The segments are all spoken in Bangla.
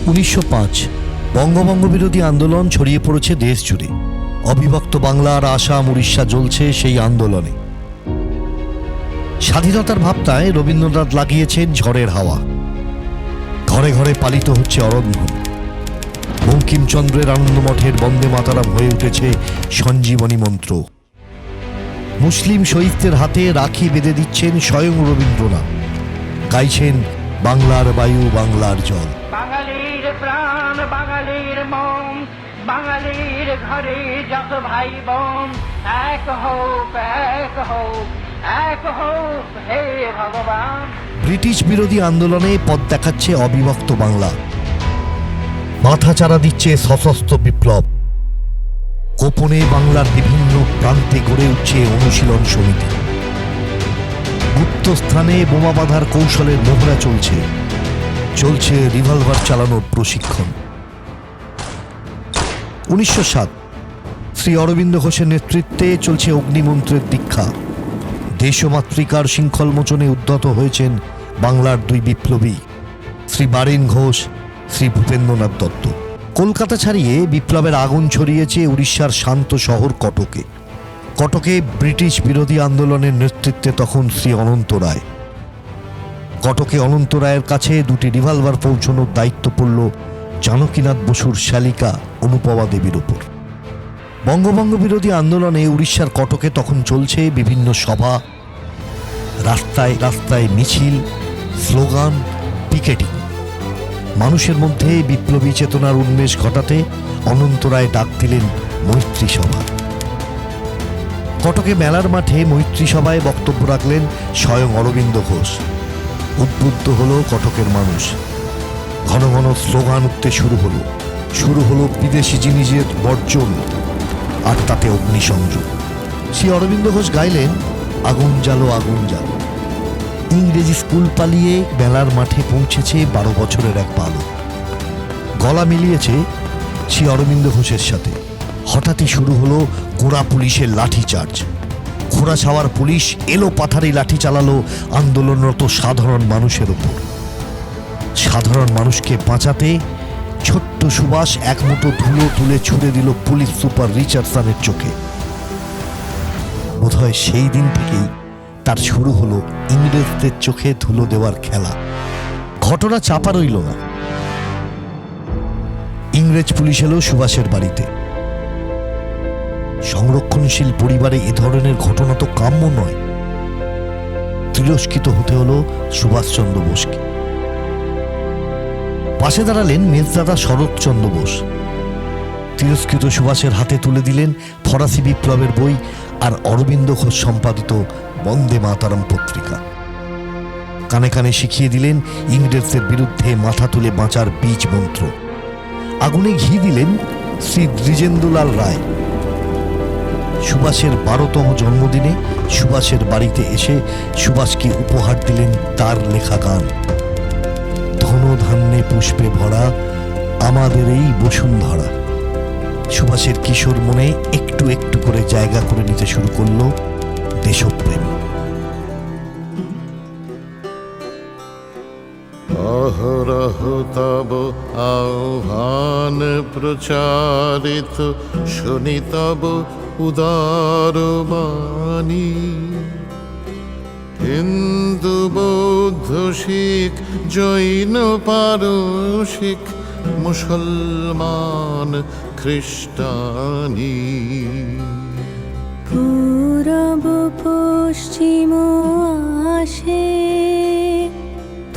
1905 বঙ্গভঙ্গ বিরোধী আন্দোলন ছড়িয়ে পড়েছে দেশ জুড়ে। অবিভক্ত বাংলার আসাম উড়িষ্যা জ্বলছে সেই আন্দোলনে। স্বাধীনতার ভাবনায় রবীন্দ্রনাথ লাগিয়েছেন ঝড়ের হাওয়া। ঘরে ঘরে পালিত হচ্ছে অরন্ধন। বঙ্কিমচন্দ্রের আনন্দমঠের বন্দে মাতরম হয়ে উঠেছে সঞ্জীবনী মন্ত্র। মুসলিম শহীদদের হাতে রাখি বেঁধে দিচ্ছেন স্বয়ং রবীন্দ্রনাথ। গাইছেন বাংলার বায়ু বাংলার জল। বাঙালির প্রাণ বাঙালির মন, বাঙালির ঘরে যত ভাই বোন, এক হোক এক হোক এক হোক হে ভগবান। ব্রিটিশ বিরোধী আন্দোলনে পথ দেখাচ্ছে অবিভক্ত বাংলা। মাথাচাড়া দিচ্ছে সশস্ত্র বিপ্লব। গোপনে বাংলার বিভিন্ন প্রান্তে গড়ে উঠছে অনুশীলন সমিতি। গুপ্ত স্থানে বোমা বাঁধার কৌশলের মহড়া চলছে। চলছে রিভলভার চালানোর প্রশিক্ষণ। 1907 শ্রী অরবিন্দ ঘোষের নেতৃত্বে চলছে অগ্নিমন্ত্রের দীক্ষা। দেশমাতৃকার শৃঙ্খল মোচনে উদ্যত হয়েছেন বাংলার দুই বিপ্লবী, শ্রী বারেন ঘোষ, শ্রী ভূপেন্দ্রনাথ দত্ত। কলকাতা ছাড়িয়ে বিপ্লবের আগুন ছড়িয়েছে উড়িষ্যার শান্ত শহর কটকে। কটকে ব্রিটিশ বিরোধী আন্দোলনের নেতৃত্বে তখন শ্রী অনন্ত রায়। কটকে অনন্ত রায়ের কাছে দুটি রিভলভার পৌঁছানোর দায়িত্ব পড়ল জানকীনাথ বসুর শালিকা অনুপমা দেবীর ওপর। বঙ্গভঙ্গ বিরোধী আন্দোলনে উড়িষ্যার কটকে তখন চলছে বিভিন্ন সভা, রাস্তায় রাস্তায় মিছিল, স্লোগান, পিকেটিং। মানুষের মধ্যে বিপ্লবী চেতনার উন্মেষ ঘটাতে অনন্ত রায় ডাক দিলেন মৈত্রী সভা। কটকে মেলার মাঠে মৈত্রী সভায় বক্তব্য রাখলেন স্বয়ং অরবিন্দ ঘোষ। উদ্বুদ্ধ হলো কটকের মানুষ। ঘন ঘন স্লোগান উঠতে শুরু হলো বিদেশি জিনিসের বর্জন, আর তাতে অগ্নিসংযোগ। শ্রী অরবিন্দ ঘোষ গাইলেন আগুন জ্বালো আগুন জ্বালো। ইংরেজি স্কুল পালিয়ে মেলার মাঠে পৌঁছেছে 12 বছরের এক বালক। গলা মিলিয়েছে শ্রী অরবিন্দ ঘোষের সাথে। হঠাৎই শুরু হলো গোড়া পুলিশের লাঠিচার্জ। ঘোড়া ছাওয়ার পুলিশ এলো পাথারি লাঠি চালালো আন্দোলনরত সাধারণ মানুষের ওপর। সাধারণ মানুষকে বাঁচাতে ছোট্ট সুভাষ এক মুঠো ধুলো তুলে ছুড়ে দিল পুলিশ সুপার রিচার্ডসনের চোখে। বোধহয় সেই দিন থেকেই তার শুরু হলো ইংরেজদের চোখে ধুলো দেওয়ার খেলা। ঘটনা চাপা রইল না। ইংরেজ পুলিশ এলো সুভাষের বাড়িতে। সংরক্ষণশীল পরিবারে এ ধরনের ঘটনা তো কাম্য নয়। তিরস্কৃত হতে হলো সুভাষচন্দ্র বোসকে। পাশে দাঁড়ালেন মেজদাদা শরৎচন্দ্র বোস। তিরস্কৃত সুভাষের হাতে তুলে দিলেন ফরাসি বিপ্লবের বই আর অরবিন্দ ঘোষ সম্পাদিত বন্দে মাতরম পত্রিকা। কানে কানে শিখিয়ে দিলেন ইংরেজদের বিরুদ্ধে মাথা তুলে বাঁচার বীজ মন্ত্র। আগুনে ঘি দিলেন শ্রী দ্বিজেন্দ্রলাল রায়। সুভাষের 12তম জন্মদিনে সুভাষের বাড়িতে এসে সুভাষকে উপহার দিলেন তার লেখা গান, ধনধান্যে পুষ্পে ভরা আমাদের এই বসুন্ধরা। সুভাষের কিশোর মনে একটু একটু করে জায়গা করে নিতে শুরু করলো দেশপ্রেম। অহরহ তব আহ্বান প্রচারিত, শুনি তব উদার বাণী। হিন্দু বৌদ্ধ শিখ জৈন পারসিক, মুসলমান খ্রিস্টানি। পূরব পশ্চিম আসে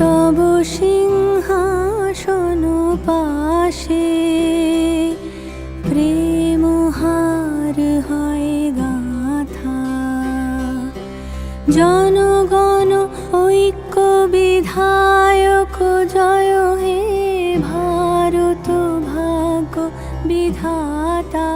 তব সিংহাসন পাশে, প্রেম হার হয় গাথা। জনগণ ঐক্য বিধায়ক জয় হে ভারত ভাগ্য বিধাতা।